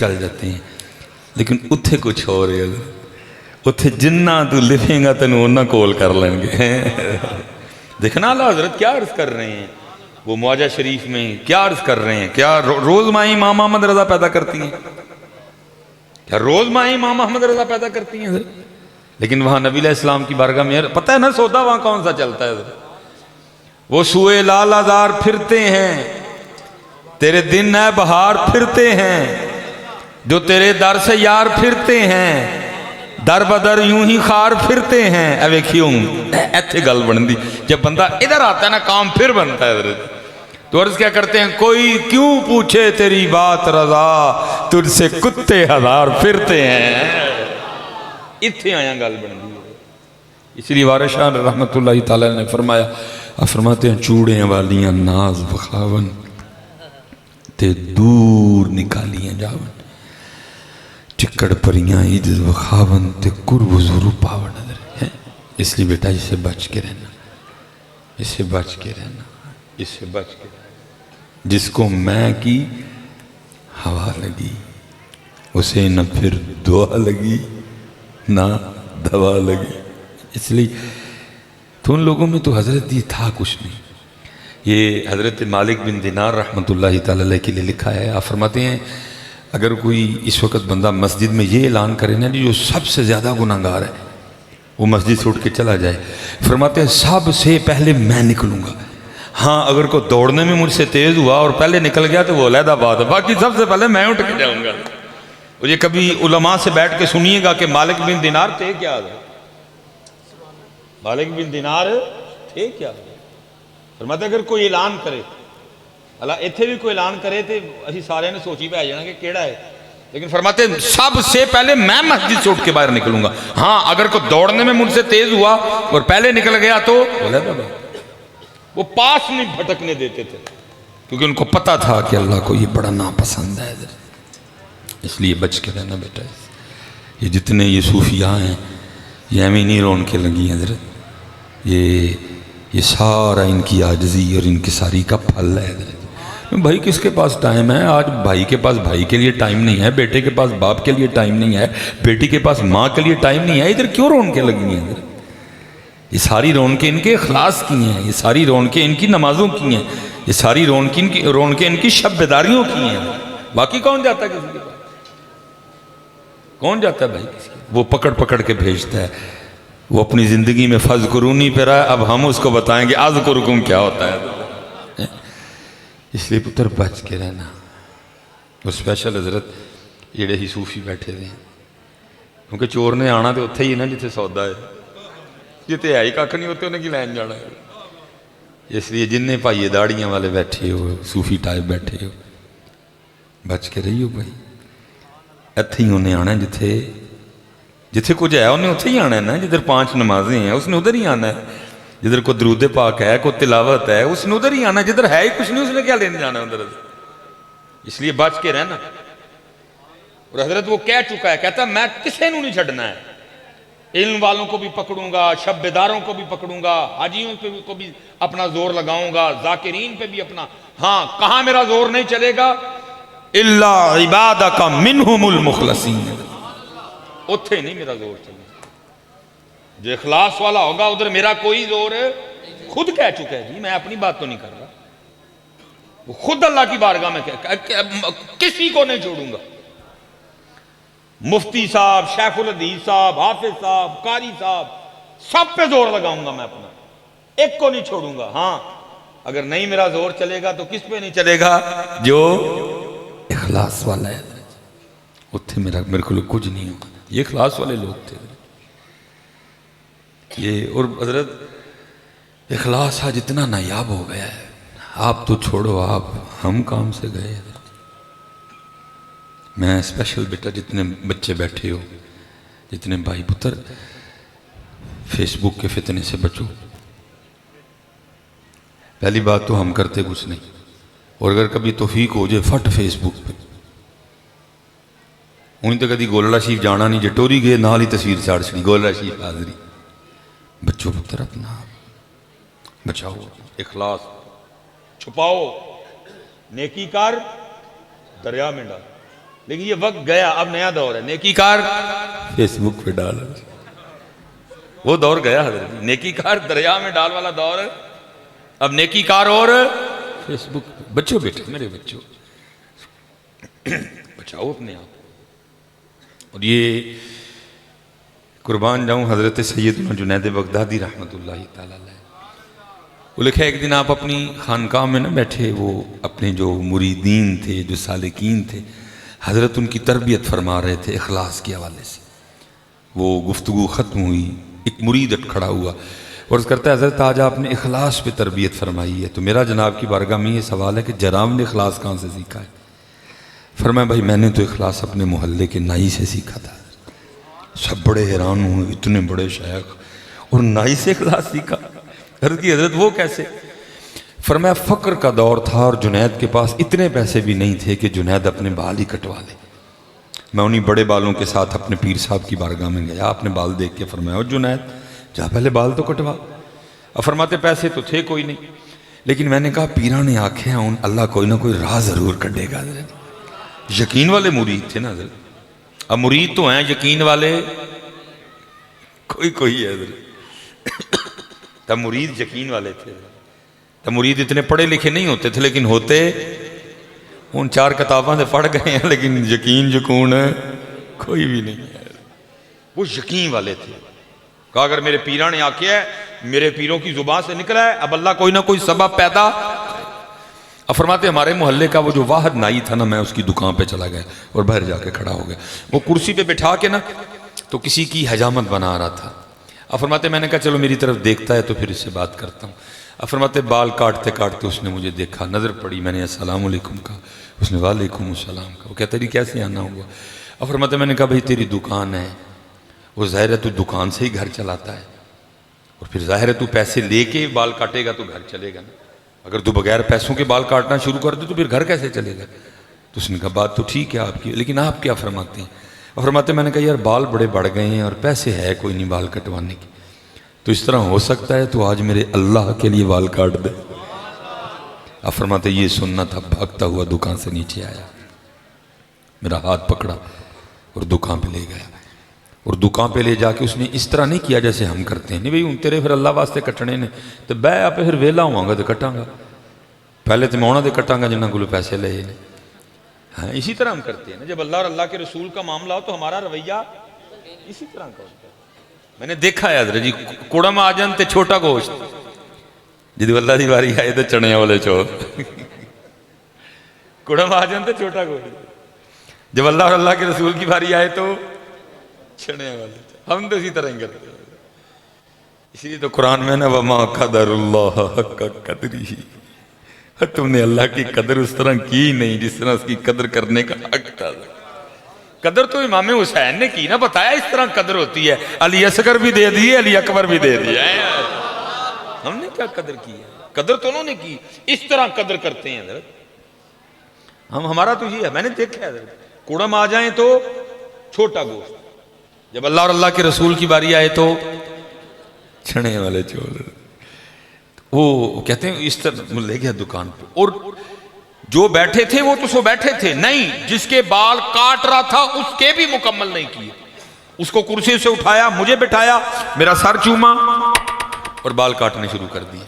چل جاتے ہیں، لیکن اتھے کچھ ہو رہے ہیں، اتھے جنہ تو لکھیں گا تینوں انہ کول کر لیں گے۔ دیکھنا اللہ حضرت کیا عرض کر رہے ہیں، وہ معجزہ شریف میں کیا عرض کر رہے ہیں، کیا روز مائی امام محمد رضا پیدا کرتی ہیں، کیا روز مائی امام محمد رضا پیدا کرتی ہیں حضرت؟ لیکن وہاں نبی علیہ السلام کی بارگاہ میں پتہ ہے نا سودا وہاں کون سا چلتا ہے حضرت؟ وہ سوئے لال آزار پھرتے ہیں، تیرے دن ہے بہار پھرتے ہیں، جو تیرے در سے یار پھرتے ہیں، در بدر یوں ہی خار پھرتے ہیں۔ اے ویکھیوں ایتھے گل بندی، جب بندہ ادھر آتا ہے نا کام پھر بنتا ہے حضرت۔ تو عرض کیا کرتے ہیں، کوئی کیوں پوچھے تیری بات رضا، تجھ سے کتے ہزار پھرتے ہیں۔ اتھے آیا گل بندی۔ اس لیے وارث شاہ رحمت اللہ تعالیٰ نے فرماتے ہیں چوڑیں والیاں ناز بخاون تے دور نکالیاں جاون، چکڑ پریاں عجز بخاون تے قرب حضور پاون۔ اس لیے بیٹا اس سے بچ کے رہنا، اس سے بچ کے رہنا، اس سے بچ کے رہنا۔ جس کو میں کی ہوا لگی اسے نہ پھر دعا لگی نہ دوا لگی۔ اس لیے تو ان لوگوں میں تو حضرت یہ تھا کچھ نہیں۔ یہ حضرت مالک بن دینار رحمت اللہ تعالیٰ علیہ کے لیے لکھا ہے، آپ فرماتے ہیں اگر کوئی اس وقت بندہ مسجد میں یہ اعلان کرے نا جو سب سے زیادہ گناہگار ہے وہ مسجد سے اٹھ کے چلا جائے، فرماتے ہیں سب سے پہلے میں نکلوں گا۔ ہاں اگر کوئی دوڑنے میں مجھ سے تیز ہوا اور پہلے نکل گیا تو وہ علیحدہ بات ہے، باقی سب سے پہلے میں اٹھ کے جاؤں گا۔ اور یہ کبھی علماء سے بیٹھ کے سنیے گا کہ مالک بن دینار تھے کیا ہے، مالک بن دینار تھے کیا؟ فرماتے اگر کوئی اعلان کرے، اللہ ایتھے بھی کوئی اعلان کرے تو اسی سارے نے سوچی پہ آ جانا کہ کیڑا ہے، لیکن فرماتے سب سے پہلے میں مسجد سے اٹھ کے باہر نکلوں گا۔ ہاں اگر کوئی دوڑنے میں مجھ سے تیز ہوا اور پہلے نکل گیا تو وہ پاس نہیں بھٹکنے دیتے تھے، کیونکہ ان کو پتا تھا کہ اللہ کو یہ بڑا ناپسند ہے۔ اس لیے بچ کے رہنا بیٹا۔ یہ جتنے یہ صوفیاء ہیں یہ ہمیں نہیں رون کے لگی حضرت، یہ سارا ان کی عاجزی اور ان کی ساری کا پھل ہے حضرت۔ بھائی کس کے پاس ٹائم ہے؟ آج بھائی کے پاس بھائی کے لیے ٹائم نہیں ہے، بیٹے کے پاس باپ کے لیے ٹائم نہیں ہے، بیٹی کے پاس ماں کے لیے ٹائم نہیں ہے، ادھر کیوں رون کے لگی ہیں حضرت؟ یہ ساری رونقیں ان کے اخلاص کی ہیں، یہ ساری رونقیں ان کی نمازوں کی ہیں، یہ ساری رونقیں ان کی شب بیداریوں کی ہیں۔ باقی کون جاتا ہے کسی کے پاس؟ کون جاتا ہے بھائی کسی کے؟ وہ پکڑ پکڑ کے بھیجتا ہے، وہ اپنی زندگی میں فذکرونی پہ رہا ہے، اب ہم اس کو بتائیں گے اذکرکم کیا ہوتا ہے۔ اس لیے پتر بچ کے رہنا۔ وہ اسپیشل حضرت جڑے ہی صوفی بیٹھے دے ہیں، کیونکہ چور نے آنا تو اتھے ہی نا جتھے سودا ہے، جتھے ہے ہی ککھ نہیں ہوتے انہیں کی لین جانا ہے۔ اس لیے جنہیں پائیے داڑیاں والے بیٹھے ہو، صوفی ٹائپ بیٹھے ہو، بچ کے رہی ہو بھائی۔ اتھے ہی انہیں آنا ہے جتھے کچھ ہے انہیں اتھے ہی آنا ہے نا، جدھر 5 نمازیں ہیں اس نے ادھر ہی آنا ہے، جدھر کوئی درود پاک ہے کوئی تلاوت ہے اس نے ادھر ہی آنا ہے، جدھر ہے ہی کچھ نہیں اس نے کیا لینے جانا ہے ادھر۔ اس لیے بچ کے رہنا۔ اور حضرت وہ کہہ چکا ہے، کہتا ہے میں کسے نو نہیں چھڑنا ہے، علم والوں کو بھی پکڑوں گا، شب بیداروں کو بھی پکڑوں گا، حاجیوں کو بھی اپنا زور لگاؤں گا، ذاکرین پہ بھی اپنا۔ ہاں کہاں میرا زور نہیں چلے گا؟ الا عبادک منہم المخلصین، اتھے نہیں میرا زور چلے گا۔ جو اخلاص والا ہوگا ادھر میرا کوئی زور، خود کہہ چکا ہے جی، میں اپنی بات تو نہیں کر رہا، وہ خود اللہ کی بارگاہ میں کسی کو نہیں چھوڑوں گا۔ مفتی صاحب، شیخ الحدیث صاحب، حافظ صاحب، قاری صاحب، سب پہ زور لگاؤں گا میں اپنا، ایک کو نہیں چھوڑوں گا۔ ہاں اگر نہیں میرا زور چلے گا تو کس پہ نہیں چلے گا؟ جو اخلاص والا ہے، اتھے میرے کو کچھ نہیں ہوگا۔ یہ اخلاص والے لوگ تھے یہ۔ اور حضرت اخلاص آج اتنا نایاب ہو گیا ہے، آپ تو چھوڑو، آپ ہم کام سے گئے۔ میں اسپیشل بیٹا جتنے بچے بیٹھے ہو، جتنے بھائی پتر، فیس بک کے فتنے سے بچو۔ پہلی بات تو ہم کرتے کچھ نہیں، اور اگر کبھی توفیق ہو جائے فٹ فیس بک پہ، انہیں تو کدی گولڑا شریف جانا نہیں، جٹوری گئے نال ہی تصویر چاڑ چڑی گولڑا شریف حاضری۔ بچوں پتر اپنا بچاؤ، اخلاص چھپاؤ، نیکی کر دریا میں ڈال، لیکن یہ وقت گیا، اب نیا دور ہے، نیکی کار فیس بک پہ ڈال، وہ دور گیا حضرت، نیکی کار دریا میں ڈال والا دور، اب نیکی کار اور فیس بک پہ۔ بچوں بیٹے میرے بچوں، بچاؤ اپنے آپ۔ اور یہ قربان جاؤں حضرت سیدنا جنید بغدادی رحمۃ اللہ تعالی علیہ، وہ لکھا ایک دن آپ اپنی خانقاہ میں نہ بیٹھے، وہ اپنے جو مریدین تھے، جو سالکین تھے، حضرت ان کی تربیت فرما رہے تھے اخلاص کے حوالے سے۔ وہ گفتگو ختم ہوئی، ایک مرید اٹھ کھڑا ہوا اور عرض کرتا ہے حضرت آج آپ نے اخلاص پہ تربیت فرمائی ہے، تو میرا جناب کی بارگاہ میں یہ سوال ہے کہ جناب نے اخلاص کہاں سے سیکھا ہے؟ فرمایا بھائی میں نے تو اخلاص اپنے محلے کے نائی سے سیکھا تھا۔ سب بڑے حیران ہوئے، اتنے بڑے شیخ اور نائی سے اخلاص سیکھا؟ عرض کی حضرت وہ کیسے؟ فرمایا فقر کا دور تھا اور جنید کے پاس اتنے پیسے بھی نہیں تھے کہ جنید اپنے بال ہی کٹوا لے۔ میں انہی بڑے بالوں کے ساتھ اپنے پیر صاحب کی بارگاہ میں گیا، اپنے بال دیکھ کے فرمایا او جنید جا پہلے بال تو کٹوا۔ اب فرماتے پیسے تو تھے کوئی نہیں، لیکن میں نے کہا پیرا نے آنکھیں ہیں، اللہ کوئی نہ کوئی راہ ضرور کڈے گا۔ حضرت یقین والے مرید تھے نا حضرت، اب مرید تو ہیں، یقین والے کوئی ہے حضرت۔ تب مرید یقین والے تھے، تب مرید اتنے پڑھے لکھے نہیں ہوتے تھے، لیکن ہوتے ان 4 کتاباں سے پڑھ گئے ہیں، لیکن یقین جکون کوئی بھی نہیں ہے۔ وہ یقین والے تھے، کہا اگر میرے پیرا نے آکے ہے، میرے پیروں کی زبان سے نکلا ہے، اب اللہ کوئی نہ کوئی سبب پیدا۔ اب فرماتے ہمارے محلے کا وہ جو واحد نائی تھا نا، میں اس کی دکان پہ چلا گیا اور باہر جا کے کھڑا ہو گیا، وہ کرسی پہ بٹھا کے نا تو کسی کی حجامت بنا رہا تھا۔ اب فرماتے میں نے کہا چلو میری طرف دیکھتا ہے تو پھر اس سے بات کرتا ہوں۔ اب فرماتے بال کاٹتے کاٹتے اس نے مجھے دیکھا، نظر پڑی، میں نے السلام علیکم کہا، اس نے وعلیکم السلام کہا۔ وہ کہتا ہے کیسے آنا ہوا؟ اب فرماتے میں نے کہا بھائی تیری دکان ہے، وہ ظاہر ہے تو دکان سے ہی گھر چلاتا ہے، اور پھر ظاہر ہے تو پیسے لے کے بال کاٹے گا تو گھر چلے گا نا، اگر تو بغیر پیسوں کے بال کاٹنا شروع کر دے تو پھر گھر کیسے چلے گا؟ تو اس نے کہا بات تو ٹھیک ہے آپ کی، لیکن آپ کیا فرماتے ہیں؟ اور فرماتے میں نے کہا یار بال بڑے بڑھ گئے ہیں اور پیسے ہے کوئی نہیں بال کٹوانے کی، تو اس طرح ہو سکتا ہے تو آج میرے اللہ کے لیے بال کاٹ دے۔ اب فرماتے یہ سننا تھا، بھاگتا ہوا دکان سے نیچے آیا، میرا ہاتھ پکڑا اور دکان پہ لے گیا، اور دکان پہ لے جا کے اس نے اس طرح نہیں کیا جیسے ہم کرتے ہیں، نہیں بھئی ہوں تیرے پھر اللہ واسطے کٹنے نے تو بے آپ پھر ویلا ہوا گا تو کٹاں گا، پہلے تو میں انہوں نے کٹاں گا جنہاں کو پیسے لے نے۔ ہاں اسی طرح ہم کرتے ہیں نا، جب اللہ اور اللہ کے رسول کا معاملہ ہو تو ہمارا رویہ اسی طرح کا ہوتا ہے۔ میں نے دیکھا ہے حضرت جی کوڑم آ جان تے چھوٹا گوشت، جدو اللہ دی باری آئے تو چنے والے چور، کوڑم آ جان تے چھوٹا گوشت، جب اللہ اور اللہ کے رسول کی باری آئے تو چنے والے، ہم تو اسی طرح ہی کرتے ہیں۔ اسی لیے تو قرآن میں نا وَمَا قَدَرُ اللَّهَ حَقَّ قَدْرِهِ، تم نے اللہ کی قدر اس طرح کی نہیں جس طرح اس کی قدر کرنے کا حق تھا۔ قدر تو امام حسین نے کی نا، بتایا اس طرح قدر ہوتی ہے، علی اصغر بھی دے دیے، علی اکبر بھی دے دیا ہے، ہم نے کیا قدر کی ہے؟ قدر تو انہوں نے کی، اس طرح قدر کرتے ہیں حضرت ہم، ہمارا تو یہ ہے۔ میں نے دیکھا ہے حضرت کوڑم آ جائیں تو چھوٹا گوشت، جب اللہ اور اللہ کے رسول کی باری آئے تو چھنے والے چور، وہ کہتے ہیں اس طرح لے گیا دکان پہ، اور جو بیٹھے تھے وہ تو سو بیٹھے تھے نہیں، جس کے بال کاٹ رہا تھا اس کے بھی مکمل نہیں کیے، اس کو کرسی سے اٹھایا، مجھے بٹھایا، میرا سر چوما اور بال کاٹنے شروع کر دیے۔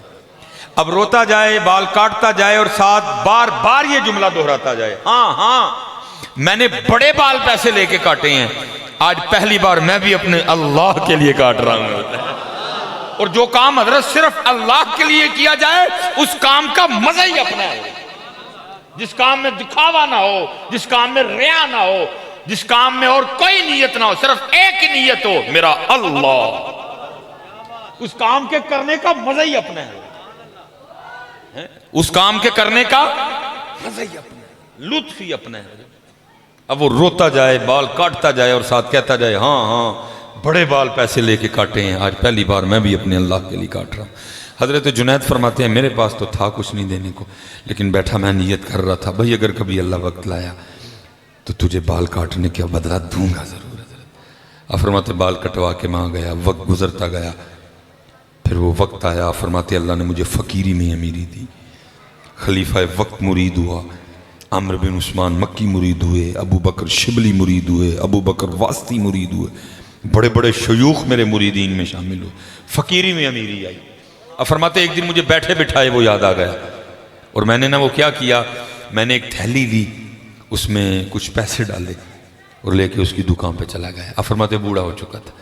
اب روتا جائے، بال کاٹتا جائے اور ساتھ بار بار یہ جملہ دہراتا جائے، ہاں میں نے بڑے بال پیسے لے کے کاٹے ہیں، آج پہلی بار میں بھی اپنے اللہ کے لیے کاٹ رہا ہوں۔ اور جو کام حضرت صرف اللہ کے لیے کیا جائے اس کام کا مزہ ہی اپنا ہے، جس کام میں دکھاوا نہ ہو، جس کام میں ریا نہ ہو، جس کام میں اور کوئی نیت نہ ہو، صرف ایک ہی نیت ہو، میرا اللہ، اس کام کے کرنے کا مزہ ہی اپنا ہے، اس کام کے کرنے کا مزہ ہی اپنا ہے، لطف ہی اپنا ہے۔ اب وہ روتا جائے، بال کاٹتا جائے اور ساتھ کہتا جائے ہاں بڑے بال پیسے لے کے کاٹے ہیں، آج پہلی بار میں بھی اپنے اللہ کے لیے کاٹ رہا ہوں۔ حضرت جنید فرماتے ہیں میرے پاس تو تھا کچھ نہیں دینے کو، لیکن بیٹھا میں نیت کر رہا تھا بھئی اگر کبھی اللہ وقت لایا تو تجھے بال کاٹنے کا بدلہ دوں گا ضرور۔ حضرت فرماتے بال کٹوا کے ماں گیا، وقت گزرتا گیا، پھر وہ وقت آیا، فرماتے اللہ نے مجھے فقیری میں امیری دی، خلیفہ وقت مرید ہوا، عمرو بن عثمان مکی مرید ہوئے، ابو بکر شبلی مرید ہوئے، ابو بکر واسطی مرید ہوئے، بڑے بڑے شیوخ میرے مریدین میں شامل ہوئے، فقیری میں امیری آئی۔ اب فرماتے ایک دن مجھے بیٹھے بٹھائے وہ یاد آ گیا، اور میں نے وہ کیا کیا، میں نے ایک تھیلی لی، اس میں کچھ پیسے ڈالے اور لے کے اس کی دکان پہ چلا گیا۔ اب فرماتے بوڑھا ہو چکا تھا،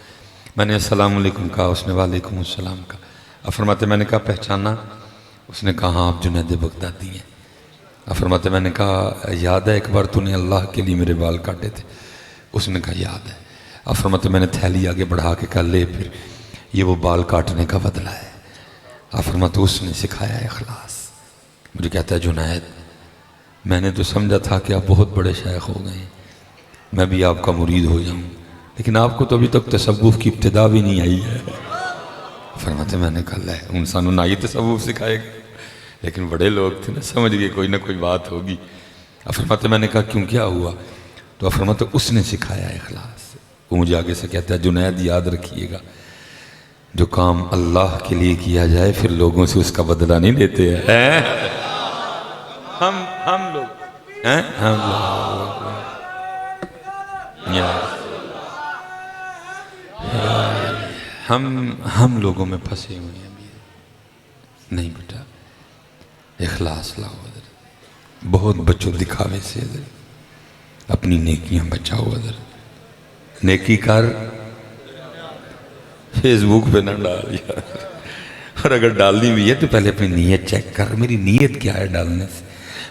میں نے السلام علیکم کہا، اس نے وعلیکم السلام کہا۔ اب فرماتے میں نے کہا پہچانا؟ اس نے کہا ہاں آپ جنید بغدادی ہیں۔ اب فرماتے میں نے کہا یاد ہے ایک بار تو نے اللہ کے لیے میرے بال کاٹے تھے؟ اس نے کہا یاد ہے۔ اب فرماتے میں نے تھیلی آگے بڑھا کے کہا لے پھر، یہ وہ بال کاٹنے کا بدلہ ہے۔ اب فرماتے اس نے سکھایا اخلاص۔ مجھے کہتا ہے جنید میں نے تو سمجھا تھا کہ آپ بہت بڑے شیخ ہو گئے ہیں، میں بھی آپ کا مرید ہو جاؤں، لیکن آپ کو تو ابھی تک تصوف کی ابتدا بھی نہیں آئی ہے۔ فرماتے میں نے کہا لے انسانوں نہ یہ تصوف سکھائے گا، لیکن بڑے لوگ تھے نا، سمجھ گئے کوئی نہ کوئی بات ہوگی۔ اب فرماتے میں نے کہا کیوں کیا ہوا؟ تو اب فرماتے اس نے سکھایا اخلاص۔ وہ مجھے آگے سے کہتا ہے جنید یاد رکھیے گا جو کام اللہ کے لیے کیا جائے پھر لوگوں سے اس کا بدلہ نہیں لیتے ہیں۔ ہم لوگ ہم لوگوں میں پھنسے ہوئے ہیں۔ نہیں بیٹا اخلاص لاؤ حضرت، بہت بچوں دکھاوے سے حضرت، اپنی نیکیاں بچاؤ حضرت، نیکی کر فیس بک پہ نہ ڈال یار، اور اگر ڈالنی بھی ہے تو پہلے اپنی نیت چیک کر، میری نیت کیا ہے ڈالنے سے،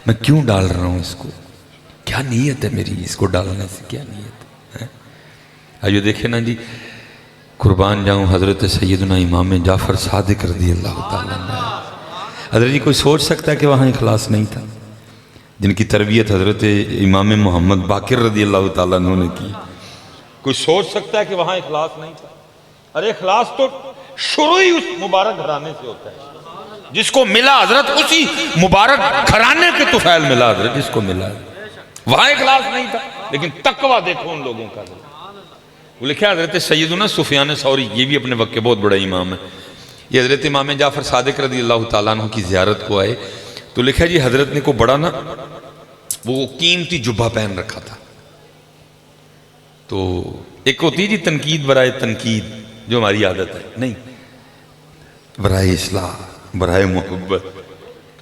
میں کیوں ڈال رہا ہوں اس کو، کیا نیت ہے میری اس کو ڈالنے سے، کیا نیت ہے۔ آئیے دیکھیں نا جی، قربان جاؤں حضرت سیدنا امام جعفر صادق رضی اللہ تعالیٰ عنہ، حضرت جی کوئی سوچ سکتا ہے کہ وہاں اخلاص نہیں تھا؟ جن کی تربیت حضرت امام محمد باقر رضی اللہ تعالیٰ عنہ نے کی، کوئی سوچ سکتا ہے کہ وہاں اخلاص نہیں تھا؟ ارے اخلاص تو شروع ہی اس مبارک گھرانے سے ہوتا ہے، جس کو ملا حضرت اسی مبارک گھرانے کے طفیل ملا حضرت، جس کو ملا وہاں اخلاص نہیں تھا، لیکن تقویٰ دیکھو ان لوگوں کا۔ وہ لکھا حضرت سیدنا سفیان ثوری، یہ بھی اپنے وقت کے بہت بڑا امام ہے، یہ حضرت امام جعفر صادق رضی اللہ تعالیٰ عنہ کی زیارت کو آئے تو لکھا جی حضرت نے کو بڑا نا وہ قیمتی جبہ پہن رکھا تھا، تو ایک ہوتی جی تنقید برائے تنقید جو ہماری عادت ہے، نہیں، برائے اصلاح، برائے محبت،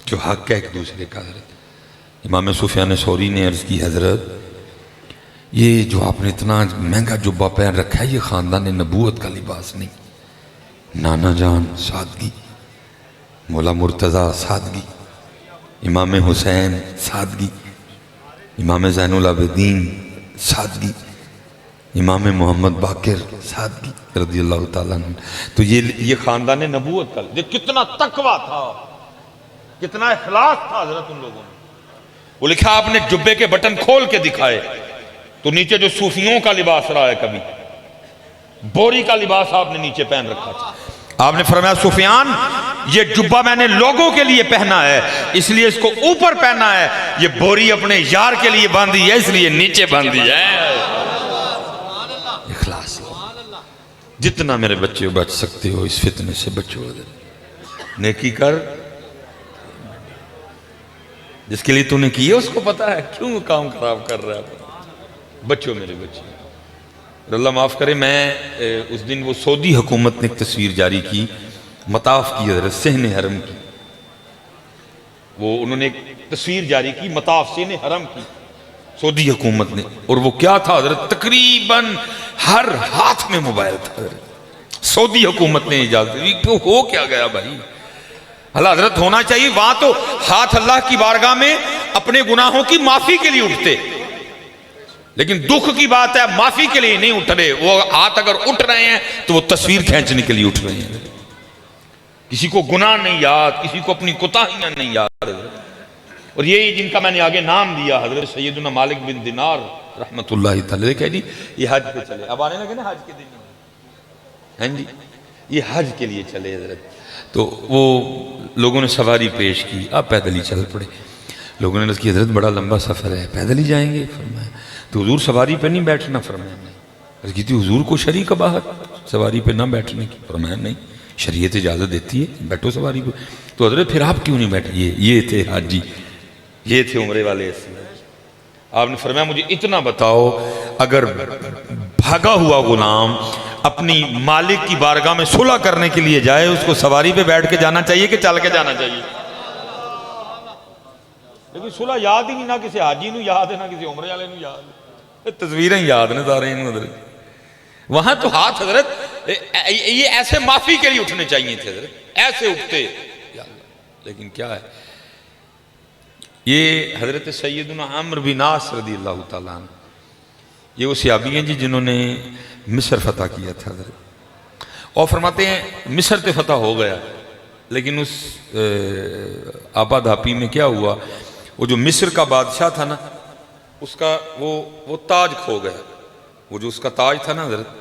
جو حق ہے ایک دوسرے کا۔ حضرت امام سفیان ثوری نے عرض کی حضرت یہ جو آپ نے اتنا مہنگا جبہ پہن رکھا ہے یہ خاندان نبوت کا لباس نہیں، نانا جان سادگی، مولا مرتضیٰ سادگی، امام حسین سادگی، امام زین العابدین سادگی، امام محمد باقر سادگی رضی اللہ تعالیٰ عنہ، تو یہ خاندان نبوت کا، یہ کتنا تقویٰ تھا، کتنا اخلاص تھا حضرت ان لوگوں میں۔ وہ لکھا آپ نے جبے کے بٹن کھول کے دکھائے تو نیچے جو صوفیوں کا لباس رہا ہے، کبھی بوری کا لباس آپ نے نیچے پہن رکھا تھا، آپ نے فرمایا سفیان یہ جبہ میں نے لوگوں کے لیے پہنا ہے اس لیے اس کو اوپر پہنا ہے، یہ بوری اپنے یار کے لیے باندھی ہے اس لیے نیچے باندھی ہے۔ اخلاص، جتنا میرے بچے بچ سکتے ہو اس فتنے سے بچو، نیکی کر، جس کے لیے تو نے کی ہے اس کو پتا ہے کیوں کام خراب کر رہا ہے۔ بچوں میرے بچے، اللہ معاف کرے، میں اس دن وہ سعودی حکومت نے ایک تصویر جاری کی مطاف کی حضرت صحن حرم کی، وہ انہوں نے ایک تصویر جاری کی مطاف صحن حرم کی سعودی حکومت نے، اور وہ کیا تھا حضرت، تقریباً ہر ہاتھ میں موبائل تھا حضرت، سعودی حکومت نے اجازت دی، کیوں ہو کیا گیا بھائی، اللہ حضرت ہونا چاہیے وہاں تو ہاتھ اللہ کی بارگاہ میں اپنے گناہوں کی معافی کے لیے اٹھتے، لیکن دکھ کی بات ہے معافی کے لیے نہیں اٹھ رہے، وہ ہاتھ اگر اٹھ رہے ہیں تو وہ تصویر کھینچنے کے لیے اٹھ رہے ہیں، کسی کو گناہ نہیں یاد، کسی کو اپنی کوتاہیاں نہیں یاد، اور یہی جن کا میں نے آگے نام دیا حضرت سیدنا مالک بن دینار رحمت اللہ تعالی، کہ جی یہ حج پہ چلے، اب آنے لگے نا حج کے دن، ہیں جی یہ حج کے لیے چلے حضرت، تو وہ لوگوں نے سواری پیش کی، آپ پیدل ہی چل پڑے، لوگوں نے عرض کی حضرت بڑا لمبا سفر ہے پیدل ہی جائیں گے، فرمایا تو حضور سواری پہ نہیں بیٹھنا، فرمایا نہیں، عرض کی تھی حضور کو شریک باہر سواری پہ نہ بیٹھنے کی، فرمایا نہیں شریعت اجازت دیتی ہے بیٹھو سواری پہ، تو حضرت پھر آپ کیوں نہیں بیٹھے، یہ تھے حاجی، یہ تھے عمرے والے، آپ نے فرمایا مجھے اتنا بتاؤ، اگر بھاگا ہوا غلام اپنی مالک کی بارگاہ میں صلح کرنے کے لیے جائے، اس کو سواری پہ بیٹھ کے جانا چاہیے کہ چل کے جانا چاہیے؟ لیکن صلح یاد ہی نہیں، نہ کسی حاجی نو یاد ہے، نہ کسی عمرے والے نو یاد ہے، تصویریں یاد نے سارے حضرت۔ وہاں تو ہاتھ حضرت یہ ایسے معافی کے لیے اٹھنے چاہیے تھے حضرت، ایسے اٹھتے یا اللہ۔ لیکن کیا ہے، یہ حضرت سیدنا عمرو بن عاص رضی اللہ تعالیٰ عنہ، یہ وہ صحابی ہیں جی جنہوں نے مصر فتح کیا تھا حضرت، اور فرماتے ہیں مصر تے فتح ہو گیا، لیکن اس آپا دھاپی میں کیا ہوا، وہ جو مصر کا بادشاہ تھا نا، اس کا وہ تاج کھو گیا، وہ جو اس کا تاج تھا نا حضرت،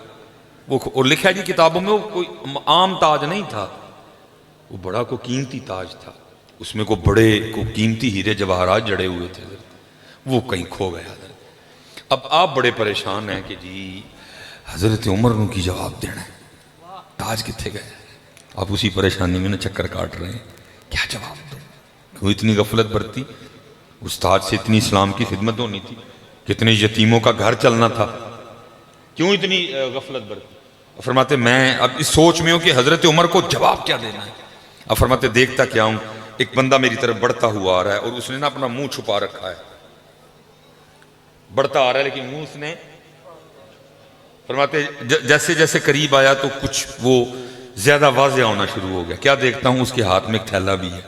وہ لکھا ہے جی کتابوں میں، وہ کوئی عام تاج نہیں تھا، وہ بڑا کو قیمتی تاج تھا، اس میں کو بڑے کو قیمتی ہیرے جواہرات جڑے ہوئے تھے حضرت، وہ کہیں کھو گیا حضرت۔ اب آپ بڑے پریشان ہیں کہ جی حضرت عمر نو کی جواب دینا ہے، تاج کتنے گئے؟ آپ اسی پریشانی میں نا چکر کاٹ رہے ہیں، کیا جواب دو؟ کیوں اتنی غفلت برتی؟ اس تاج سے اتنی اسلام کی خدمت ہونی تھی، کتنے یتیموں کا گھر چلنا تھا، کیوں اتنی غفلت برتی؟ فرماتے میں اب اس سوچ میں ہوں کہ حضرت عمر کو جواب کیا دینا ہے۔ اب فرماتے دیکھتا کیا ہوں، ایک بندہ میری طرف بڑھتا ہوا آ رہا ہے، اور اس نے نا اپنا منہ چھپا رکھا ہے، بڑھتا آ رہا ہے لیکن منہ اس نے، فرماتے جیسے جیسے قریب آیا تو کچھ وہ زیادہ واضح ہونا شروع ہو گیا، کیا دیکھتا ہوں اس کے ہاتھ میں ایک تھیلا بھی ہے،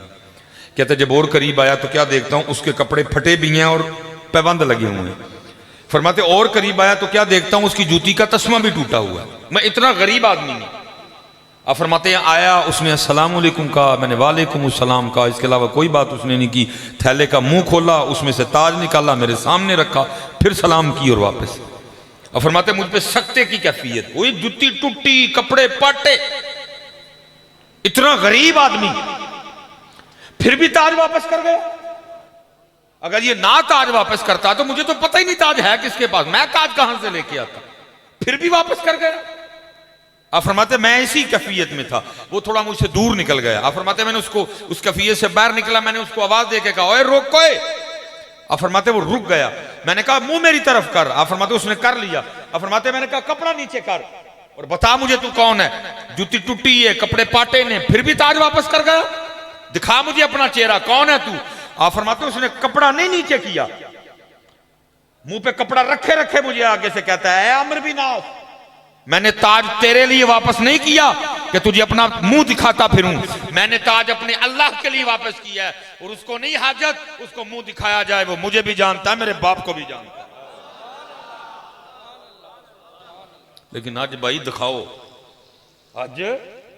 کہتا جب اور قریب آیا تو کیا دیکھتا ہوں اس کے کپڑے پھٹے بھی ہیں اور پیبند لگے ہوئے ہیں، فرماتے اور قریب آیا تو کیا دیکھتا ہوں اس کی جوتی کا تسمہ بھی ٹوٹا ہوا ہے، میں اتنا غریب آدمی ہوں۔ اب فرماتے ہیں آیا، اس نے السلام علیکم کہا، میں نے وعلیکم السلام کہا، اس کے علاوہ کوئی بات اس نے نہیں کی، تھیلے کا منہ کھولا، اس میں سے تاج نکالا، میرے سامنے رکھا، پھر سلام کی اور واپس۔ اب فرماتے مجھ پہ سکتے کی کیفیت ہوئی، جوتی ٹوٹی، کپڑے پاٹے، اتنا غریب آدمی پھر بھی تاج واپس کر گیا۔ اگر یہ نہ تاج واپس کرتا تو مجھے تو پتہ ہی نہیں تاج ہے کس کے پاس، میں تاج کہاں سے لے کے آتا، پھر بھی واپس کر گیا۔ آپ فرماتے میں اسی کیفیت میں تھا، وہ تھوڑا مجھ سے دور نکل گیا، آپ فرماتے میں نے اس کو اس کیفیت سے باہر نکلا، میں نے اس کو آواز دے کے کہا اوے روک کوئے، آپ فرماتے وہ رک گیا، میں نے کہا منہ میری طرف کر، آپ فرماتے اس نے کر لیا، آپ فرماتے میں نے کہا کپڑا نیچے کر اور بتا مجھے تو کون ہے، جوتی ٹوٹی ہے، کپڑے پاٹے نے، پھر بھی تاج واپس کر گیا، دکھا مجھے اپنا چہرہ، کون ہے تو؟ آپ فرماتے اس نے کپڑا نہیں نیچے کیا، منہ پہ کپڑا رکھے رکھے مجھے آگے سے کہتا ہے اے عمرو بن عاص، میں نے تاج تیرے لیے واپس نہیں کیا کہ تجھے اپنا منہ دکھاتا پھروں، میں نے تاج اپنے اللہ کے لیے واپس کیا ہے، اور اس کو نہیں حاجت اس کو منہ دکھایا جائے، وہ مجھے بھی جانتا ہے، میرے باپ کو بھی جانتا ہے۔ لیکن آج بھائی دکھاؤ، آج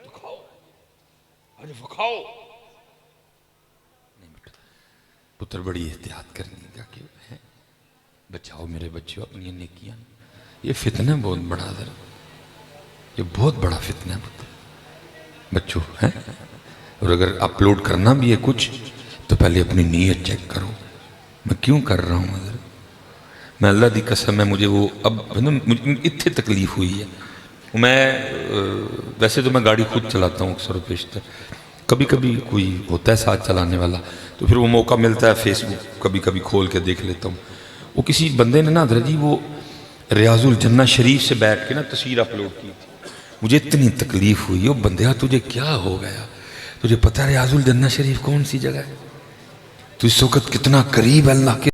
دکھاؤ، آج دکھاؤ، پتر بڑی احتیاط کرنی کا کہ بچاؤ میرے بچوں اپنی نیکیاں، یہ فتنہ بہت بڑا در، یہ بہت بڑا فتنہ ہے بچوں ہے، اور اگر اپلوڈ کرنا بھی ہے کچھ تو پہلے اپنی نیت چیک کرو، میں کیوں کر رہا ہوں حضرت، میں اللہ دی قسم ہے مجھے وہ اب اتنے تکلیف ہوئی ہے، میں ویسے تو میں گاڑی خود چلاتا ہوں اکثر و بیشتر، کبھی کبھی کوئی ہوتا ہے ساتھ چلانے والا تو پھر وہ موقع ملتا ہے فیس بک کبھی کبھی کھول کے دیکھ لیتا ہوں، وہ کسی بندے نے نا حضرت جی وہ ریاض الجنہ شریف سے بیٹھ کے نا تصویر اپلوڈ کی تھی، مجھے اتنی تکلیف ہوئی، وہ بندیا تجھے کیا ہو گیا، تجھے پتہ ہے ریاض الجنہ شریف کون سی جگہ ہے، تو اس وقت کتنا قریب اللہ کے